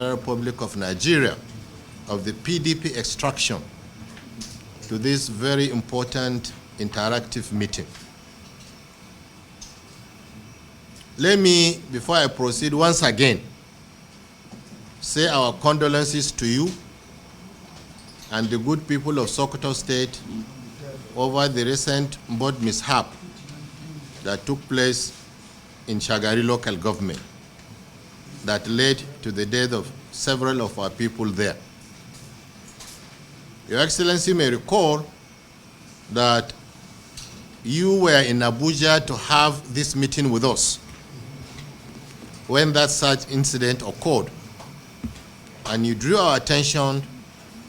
Republic of Nigeria, of the PDP extraction, to this very important interactive meeting. Let me, before I proceed, once again say our condolences to you and the good people of Sokoto State over the recent boat mishap that took place in Shagari local government that led to the death of several of our people there. Your Excellency may recall that you were in Abuja to have this meeting with us when that such incident occurred, and you drew our attention,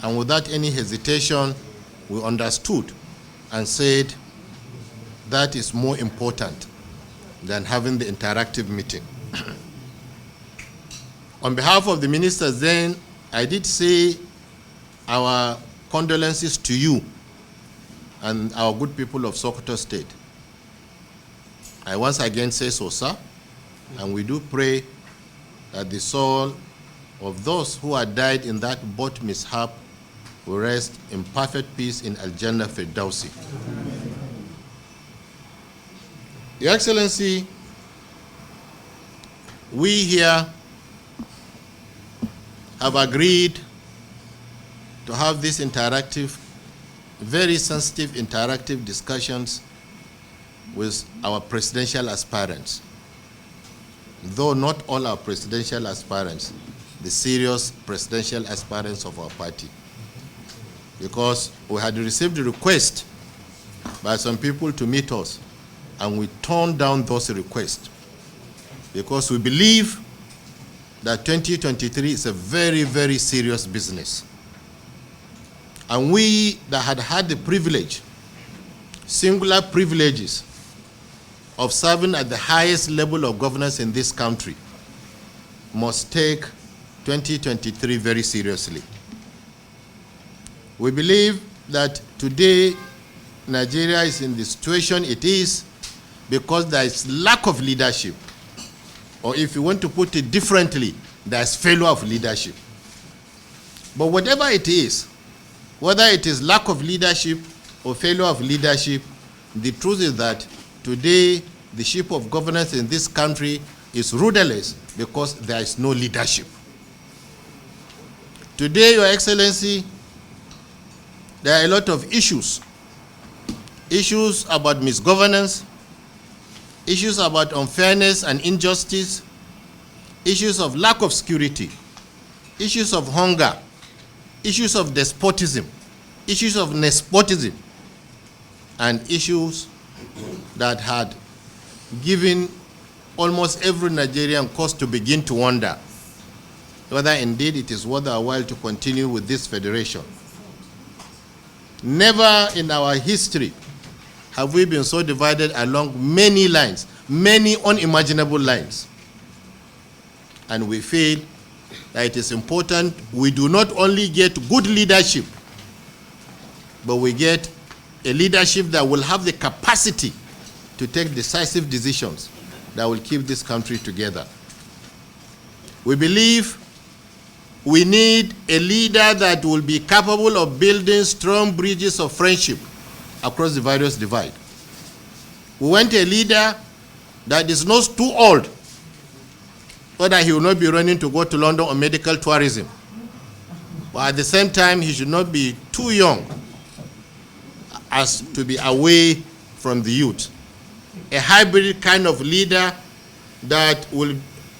and without any hesitation, we understood and said that is more important than having the interactive meeting. On behalf of the ministers then, I did say our condolences to you and our good people of Sokoto State. I once again say so, sir, and we do pray that the soul of those who had died in that boat mishap will rest in perfect peace in Al-Jannah Firdausi. Your Excellency, we here have agreed to have this interactive, very sensitive interactive discussions with our presidential aspirants. Though not all our presidential aspirants, the serious presidential aspirants of our party. Because we had received a request by some people to meet us, and we turned down those requests because we believe that 2023 is a very, very serious business. And we that had had the privilege, singular privileges, of serving at the highest level of governance in this country must take 2023 very seriously. We believe that today Nigeria is in the situation it is because there is lack of leadership. Or if you want to put it differently, there is failure of leadership. But whatever it is, whether it is lack of leadership or failure of leadership, the truth is that today the ship of governance in this country is rudderless because there is no leadership. Today, Your Excellency, there are a lot of issues. Issues about misgovernance, issues about unfairness and injustice, issues of lack of security, issues of hunger, issues of despotism, issues of nepotism, and issues that had given almost every Nigerian cause to begin to wonder whether indeed it is worth our while to continue with this federation. Never in our history have we been so divided along many lines, many unimaginable lines. And we feel that it is important we do not only get good leadership, but we get a leadership that will have the capacity to take decisive decisions that will keep this country together. We believe we need a leader that will be capable of building strong bridges of friendship across the various divides. We want a leader that is not too old, so that he will not be running to go to London on medical tourism. But at the same time, he should not be too young as to be away from the youth. A hybrid kind of leader that will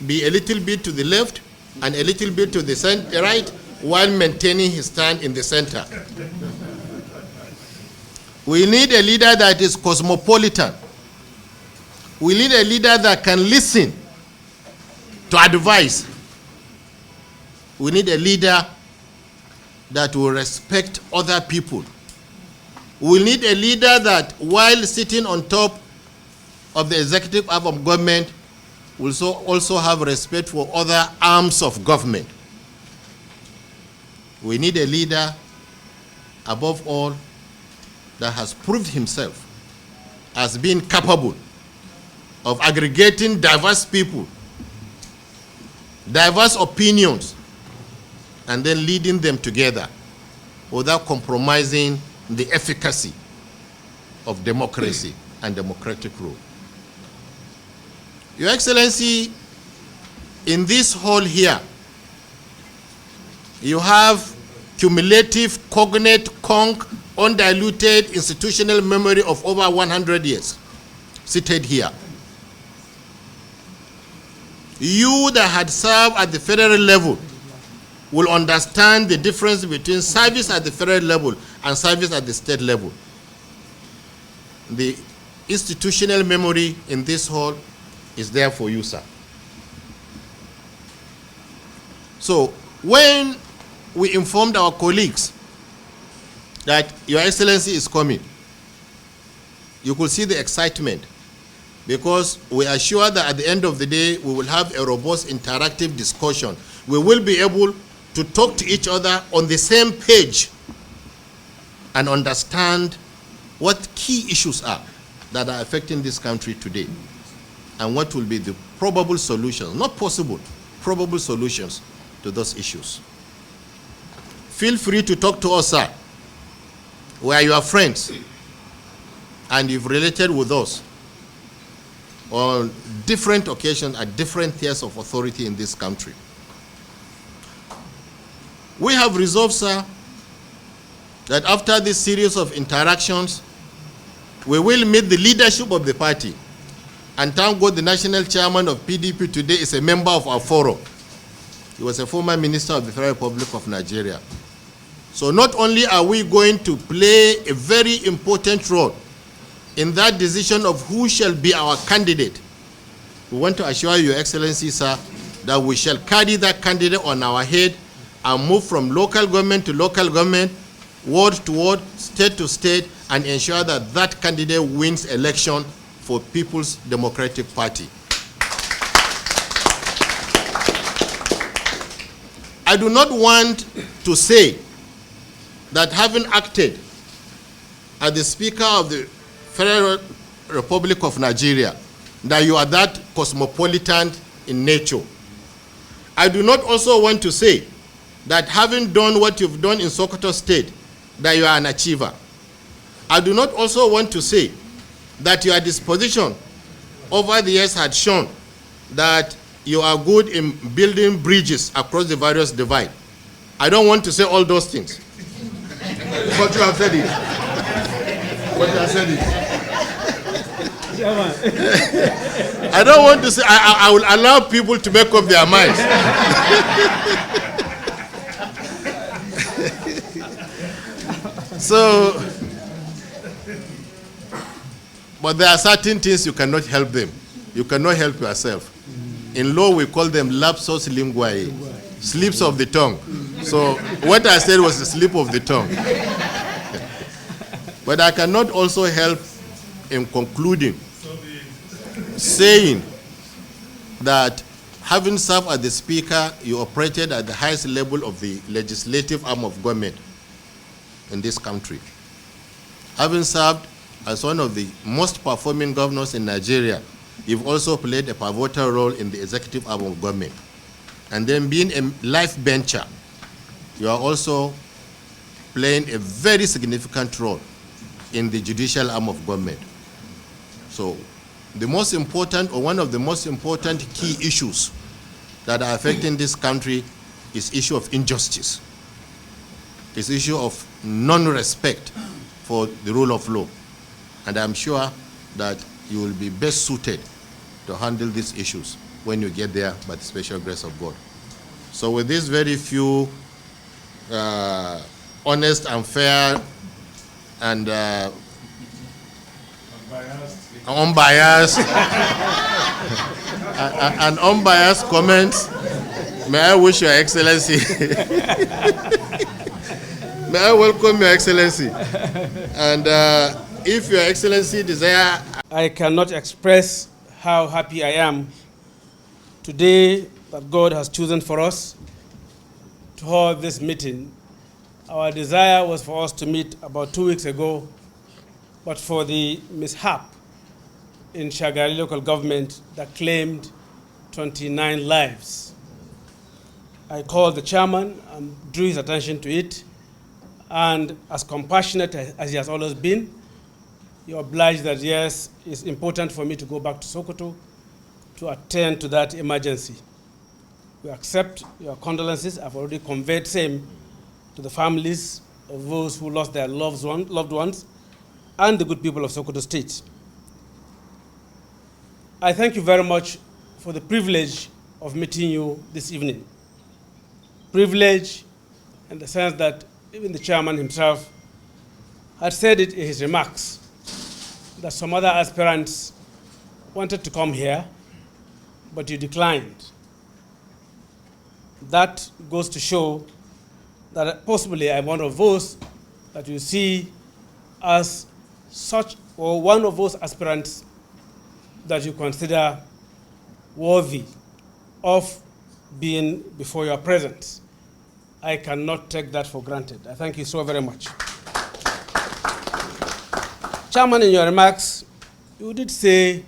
be a little bit to the left and a little bit to the right while maintaining his stand in the center. We need a leader that is cosmopolitan. We need a leader that can listen to advice. We need a leader that will respect other people. We need a leader that, while sitting on top, of the executive arm of government will also have respect for other arms of government. We need a leader, above all, that has proved himself as being capable of aggregating diverse people, diverse opinions, and then leading them together without compromising the efficacy of democracy and democratic rule. Your Excellency, in this hall here, you have cumulative, cognate, undiluted institutional memory of over 100 years seated here. You that had served at the federal level will understand the difference between service at the federal level and service at the state level. The institutional memory in this hall is there for you, sir. So when we informed our colleagues that Your Excellency is coming, you could see the excitement, because we are sure that at the end of the day, we will have a robust interactive discussion. We will be able to talk to each other on the same page and understand what key issues are that are affecting this country today, and what will be the probable solutions, not possible, probable solutions to those issues. Feel free to talk to us, sir. We are your friends, and you've related with us on different occasions at different tiers of authority in this country. We have resolved, sir, that after this series of interactions, we will meet the leadership of the party. And thank God the national chairman of PDP today is a member of our forum. He was a former minister of the Federal Republic of Nigeria. So not only are we going to play a very important role in that decision of who shall be our candidate, we want to assure Your Excellency, sir, that we shall carry that candidate on our head and move from local government to local government, ward to ward, state to state, and ensure that that candidate wins election for People's Democratic Party. I do not want to say that having acted as the Speaker of the Federal Republic of Nigeria, that you are that cosmopolitan in nature. I do not also want to say that having done what you've done in Sokoto State, that you are an achiever. I do not also want to say that your disposition over the years had shown that you are good in building bridges across the various divides. I don't want to say all those things. But you have said it. But you have said it. I don't want to say, I will allow people to make up their minds. So, but there are certain things you cannot help them. You cannot help yourself. In law, we call them lapsus linguae, slips of the tongue. So what I said was a slip of the tongue. But I cannot also help in concluding, saying that having served as the Speaker, you operated at the highest level of the legislative arm of government in this country. Having served as one of the most performing governors in Nigeria, you've also played a pivotal role in the executive arm of government. And then being a life bencher, you are also playing a very significant role in the judicial arm of government. So the most important, or one of the most important key issues that are affecting this country is issue of injustice. It's issue of non-respect for the rule of law. And I'm sure that you will be best suited to handle these issues when you get there by the special grace of God. So with these very few honest and fair and unbiased and unbiased comments, may I wish Your Excellency, may I welcome Your Excellency, and If Your Excellency desire... I cannot express how happy I am today that God has chosen for us to hold this meeting. Our desire was for us to meet about 2 weeks ago, but for the mishap in Shagari local government that claimed 29 lives. I called the chairman and drew his attention to it, and as compassionate as he has always been, he obliged that, yes, it's important for me to go back to Sokoto to attend to that emergency. We accept your condolences. I've already conveyed same to the families of those who lost their loved ones and the good people of Sokoto State. I thank you very much for the privilege of meeting you this evening. Privilege in the sense that even the chairman himself had said it in his remarks, that some other aspirants wanted to come here, but you declined. That goes to show that possibly I'm one of those that you see as such, or one of those aspirants that you consider worthy of being before your presence. I cannot take that for granted. I thank you so very much. Chairman, in your remarks, you did say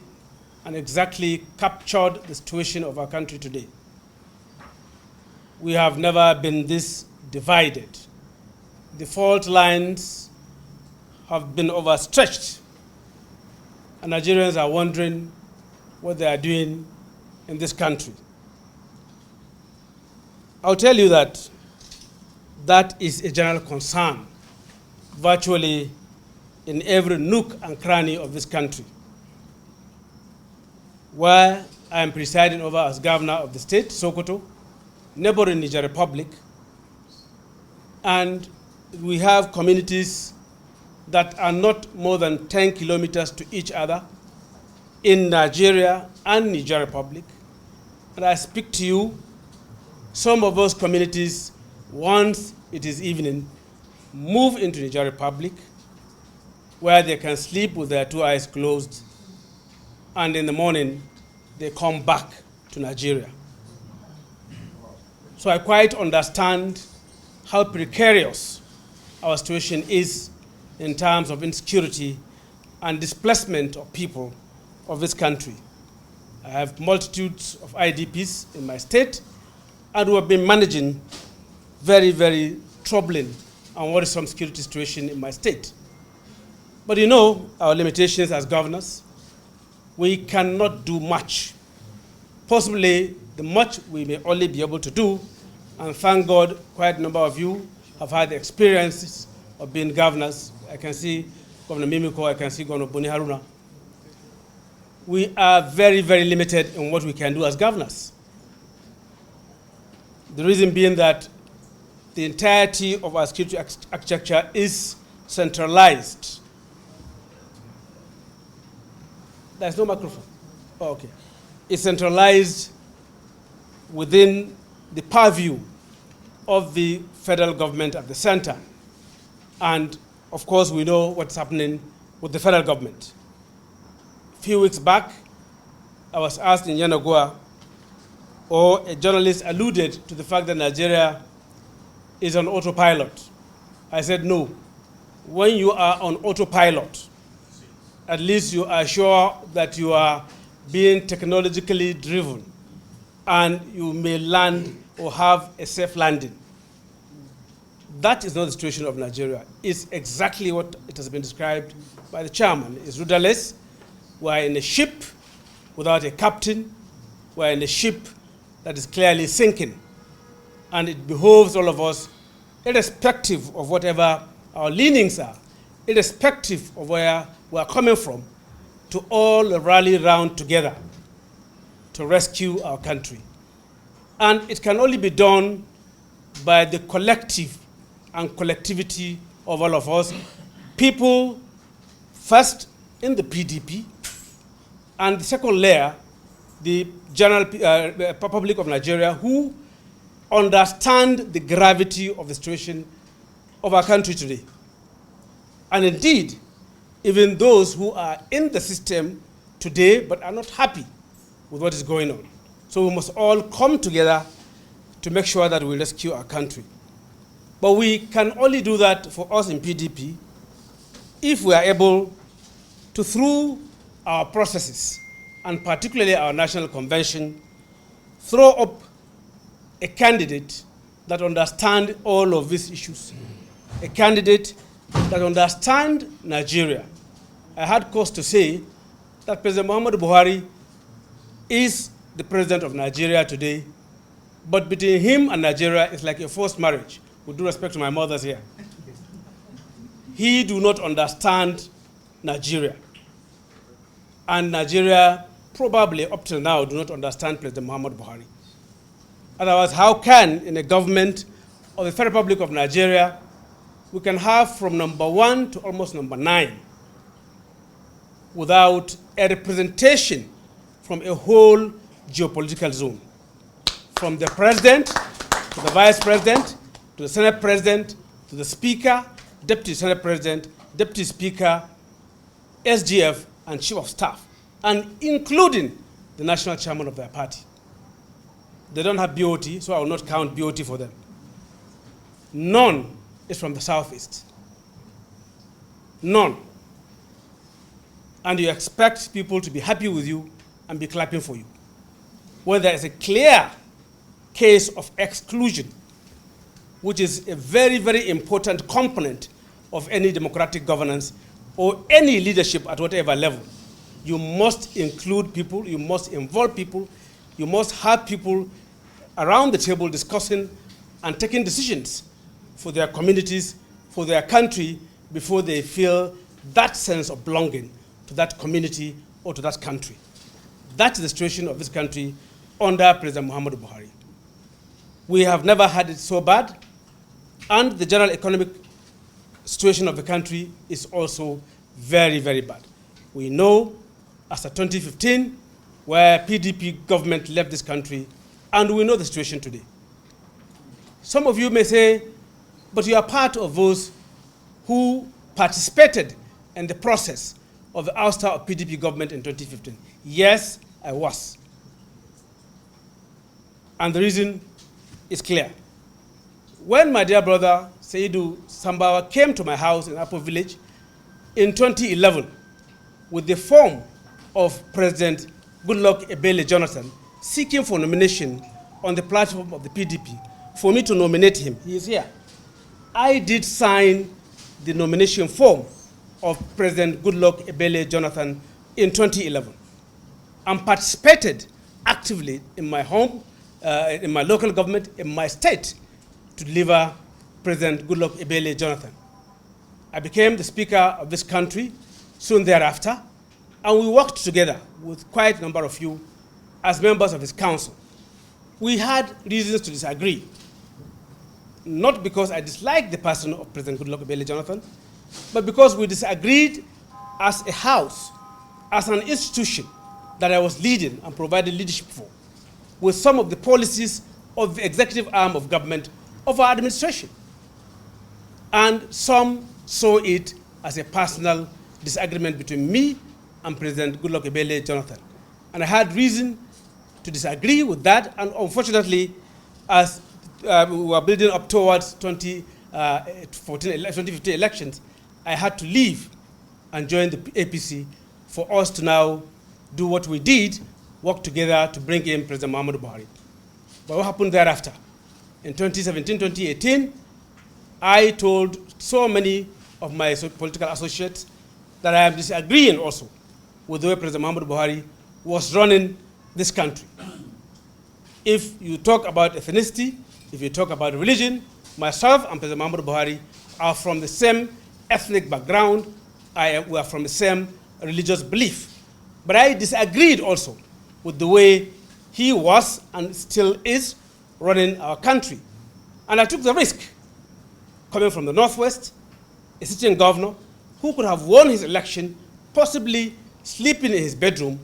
and exactly captured the situation of our country today. We have never been this divided. The fault lines have been overstretched, and Nigerians are wondering what they are doing in this country. I'll tell you that that is a general concern virtually in every nook and cranny of this country. Where I am presiding over as governor of the state, Sokoto, neighboring Niger Republic, and we have communities that are not more than 10 kilometers to each other in Nigeria and Niger Republic. And I speak to you, some of those communities, once it is evening, move into Niger Republic, where they can sleep with their 2 eyes closed, and in the morning, they come back to Nigeria. So I quite understand how precarious our situation is in terms of insecurity and displacement of people of this country. I have multitudes of IDPs in my state, and we have been managing very, very troubling and worrisome security situation in my state. But you know our limitations as governors. We cannot do much. Possibly the much we may only be able to do, and thank God quite a number of you have had the experiences of being governors. I can see Governor Mimiko, I can see Governor Buni Haruna. We are very, very limited in what we can do as governors. The reason being that the entirety of our security architecture is centralized. There's no microphone. Oh, okay. It's centralized within the purview of the federal government at the center. And of course, we know what's happening with the federal government. A few weeks back, I was asked in Yenagoa, or a journalist alluded to the fact that Nigeria is on autopilot. I said, no. When you are on autopilot, at least you are sure that you are being technologically driven and you may land or have a safe landing. That is not the situation of Nigeria. It's exactly what it has been described by the chairman. It's rudderless. We're in a ship without a captain. We're in a ship that is clearly sinking. And it behoves all of us, irrespective of whatever our leanings are, irrespective of where we are coming from, to all rally round together to rescue our country. And it can only be done by the collective and collectivity of all of us. People, first in the PDP, and the second layer, the general public of Nigeria, who understand the gravity of the situation of our country today. And indeed, even those who are in the system today but are not happy with what is going on. So we must all come together to make sure that we rescue our country. But we can only do that for us in PDP if we are able to, through our processes, and particularly our national convention, throw up a candidate that understands all of these issues, a candidate that understands Nigeria. I had cause to say that President Muhammadu Buhari is the president of Nigeria today, but between him and Nigeria, it's like a forced marriage, with due respect to my mothers here. He do not understand Nigeria. And Nigeria, probably up till now, do not understand President Muhammadu Buhari. Otherwise, how can, in a government of the Federal Republic of Nigeria, we can have from number 1 to almost number 9 without a representation from a whole geopolitical zone, from the president to the vice president to the Senate president to the speaker, deputy Senate president, deputy speaker, SGF, and chief of staff, and including the national chairman of their party. They don't have BOT, so I will not count BOT for them. None is from the southeast. None. And you expect people to be happy with you and be clapping for you, when there is a clear case of exclusion, which is a very, very important component of any democratic governance or any leadership at whatever level. You must include people, you must involve people, you must have people around the table discussing and taking decisions for their communities, for their country, before they feel that sense of belonging to that community or to that country. That's the situation of this country under President Muhammadu Buhari. We have never had it so bad, and the general economic situation of the country is also very, very bad. We know after 2015, where PDP government left this country, and we know the situation today. Some of you may say, but you are part of those who participated in the process of the ouster of PDP government in 2015. Yes, I was. And the reason is clear. When my dear brother, Saidu Sambawa, came to my house in Apple Village in 2011 with the form of President Goodluck Ebele Jonathan seeking for nomination on the platform of the PDP for me to nominate him, he is here. I did sign the nomination form of President Goodluck Ebele Jonathan in 2011 and participated actively in my home, in my local government, in my state, to deliver President Goodluck Ebele Jonathan. I became the Speaker of this country soon thereafter, and we worked together with quite a number of you as members of his council. We had reasons to disagree, not because I disliked the person of President Goodluck Ebele Jonathan, but because we disagreed as a house, as an institution that I was leading and providing leadership for, with some of the policies of the executive arm of government of our administration. And some saw it as a personal disagreement between me and President Goodluck Ebele Jonathan. And I had reason to disagree with that, and unfortunately, as we were building up towards 2015 elections, I had to leave and join the APC for us to now do what we did, work together to bring in President Muhammadu Buhari. But what happened thereafter? In 2017, 2018, I told so many of my political associates that I am disagreeing also with the way President Muhammadu Buhari was running this country. If you talk about ethnicity, if you talk about religion, myself and President Muhammadu Buhari are from the same ethnic background. We are from the same religious belief. But I disagreed also with the way he was and still is running our country. And I took the risk, coming from the Northwest, a sitting governor who could have won his election, possibly sleeping in his bedroom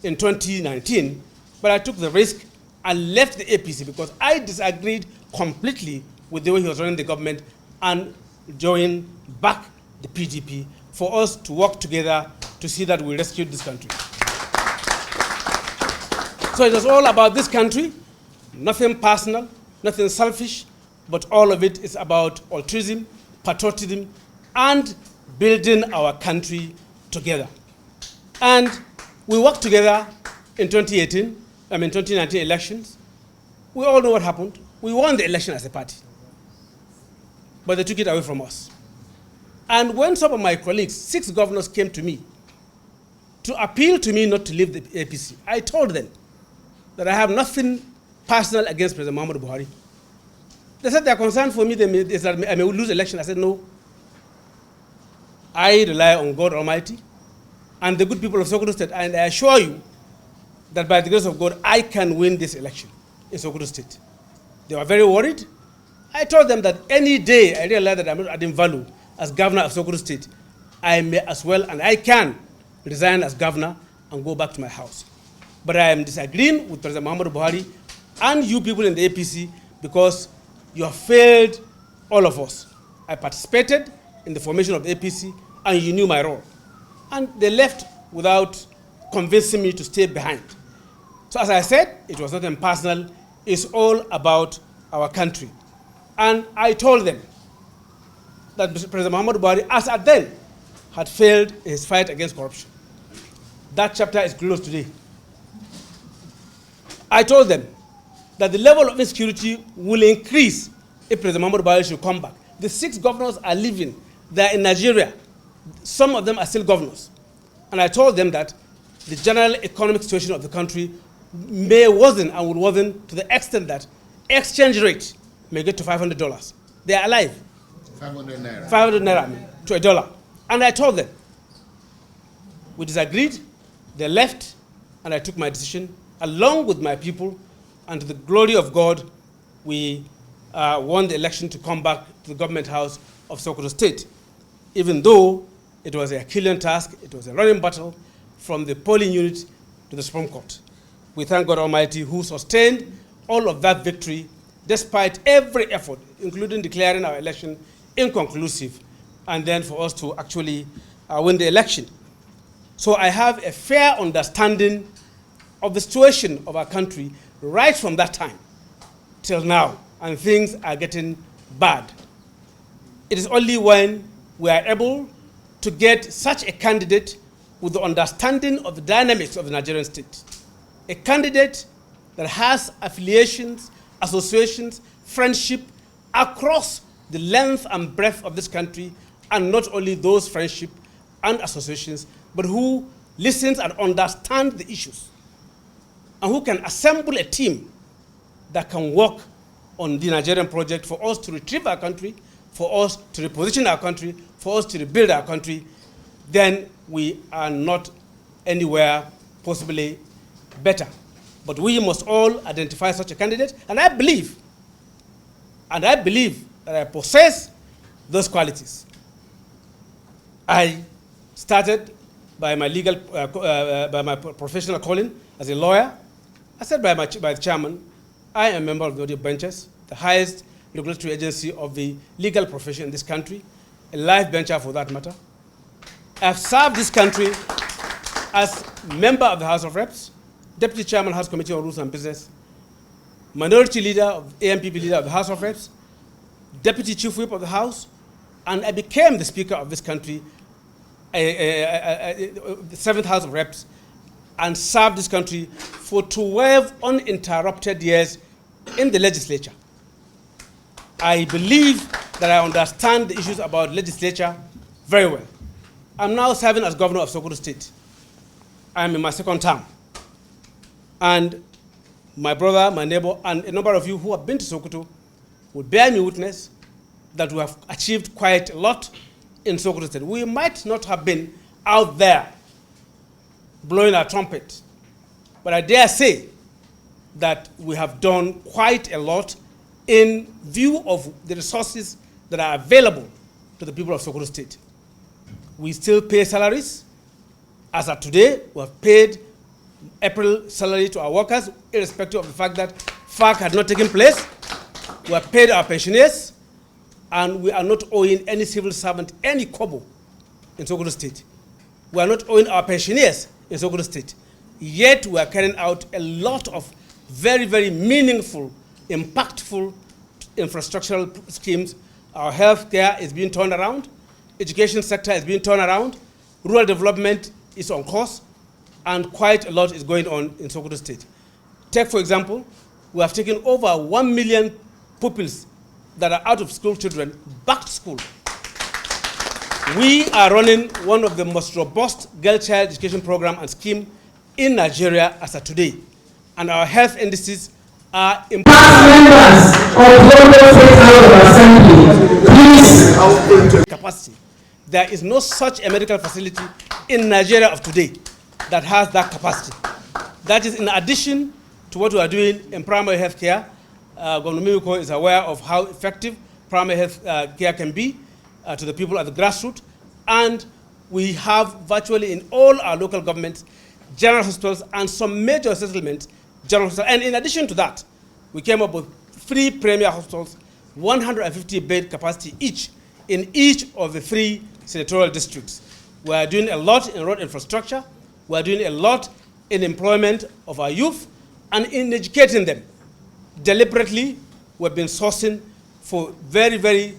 in 2019, but I took the risk and left the APC because I disagreed completely with the way he was running the government and joined back the PDP for us to work together to see that we rescue this country. So it was all about this country, nothing personal, nothing selfish, but all of it is about altruism, patriotism, and building our country together. And we worked together in 2019 elections. We all know what happened. We won the election as a party, but they took it away from us. And when some of my colleagues, 6 governors, came to me to appeal to me not to leave the APC, I told them that I have nothing personal against President Muhammadu Buhari. They said their concern for me is that I may lose election. I said, no. I rely on God Almighty and the good people of Sokoto State, and I assure you that by the grace of God, I can win this election in Sokoto State. They were very worried. I told them that any day I realize that I'm not adding value as governor of Sokoto State, I may as well, and I can, resign as governor and go back to my house. But I am disagreeing with President Muhammadu Buhari and you people in the APC because you have failed all of us. I participated in the formation of the APC and you knew my role. And they left without convincing me to stay behind. So as I said, it was nothing personal. It's all about our country. And I told them that President Muhammadu Buhari, as at then, had failed in his fight against corruption. That chapter is closed today. I told them that the level of insecurity will increase if President Muhammadu Buhari should come back. The 6 governors are leaving. They're in Nigeria. Some of them are still governors. And I told them that the general economic situation of the country may worsen and will worsen to the extent that exchange rate may get to $500. They are alive. 500 naira. 500 naira to $1. And I told them. We disagreed. They left. And I took my decision along with my people. And to the glory of God, we won the election to come back to the government house of Sokoto State, even though it was a Herculean task. It was a running battle from the polling unit to the Supreme Court. We thank God Almighty who sustained all of that victory despite every effort, including declaring our election inconclusive, and then for us to actually win the election. So I have a fair understanding of the situation of our country right from that time till now, and things are getting bad. It is only when we are able to get such a candidate with the understanding of the dynamics of the Nigerian state, a candidate that has affiliations, associations, friendship across the length and breadth of this country, and not only those friendship and associations, but who listens and understands the issues, and who can assemble a team that can work on the Nigerian project for us to retrieve our country, for us to reposition our country, for us to rebuild our country. Then we are not anywhere possibly better. But we must all identify such a candidate, and I believe that I possess those qualities. I started by my by my professional calling as a lawyer. I said by the chairman, I am a member of the audio benches, the highest regulatory agency of the legal profession in this country, a life bencher for that matter. I've served this country as member of the House of Reps, Deputy Chairman, House Committee on Rules and Business, Minority Leader of AMPP Leader of the House of Reps, Deputy Chief Whip of the House, and I became the Speaker of this country, the 7th House of Reps, and served this country for 12 uninterrupted years in the legislature. I believe that I understand the issues about legislature very well. I'm now serving as governor of Sokoto State. I'm in my 2nd term. And my brother, my neighbor, and a number of you who have been to Sokoto will bear me witness that we have achieved quite a lot in Sokoto State. We might not have been out there blowing our trumpet, but I dare say that we have done quite a lot in view of the resources that are available to the people of Sokoto State. We still pay salaries. As of today, we have paid April salary to our workers, irrespective of the fact that FARC had not taken place. We have paid our pensioners, and we are not owing any civil servant any kobo in Sokoto State. We are not owing our pensioners in Sokoto State. Yet we are carrying out a lot of very, very meaningful, impactful infrastructural schemes. Our health care is being turned around. Education sector is being turned around. Rural development is on course. And quite a lot is going on in Sokoto State. Take, for example, we have taken over 1 million pupils that are out of school children back to school. We are running one of the most robust girl child education program and scheme in Nigeria as of today. And our health indices are improving. Members of Global State House of Assembly, please. Capacity. There is no such a medical facility in Nigeria of today that has that capacity. That is in addition to what we are doing in primary health care. Governor Mimiko is aware of how effective primary health care can be to the people at the grassroots. And we have virtually in all our local governments, general hospitals and some major settlements, general hospitals. And in addition to that, we came up with 3 premier hospitals, 150 bed capacity each in each of the 3 senatorial districts. We are doing a lot in road infrastructure. We are doing a lot in employment of our youth and in educating them. Deliberately, we've been sourcing for very, very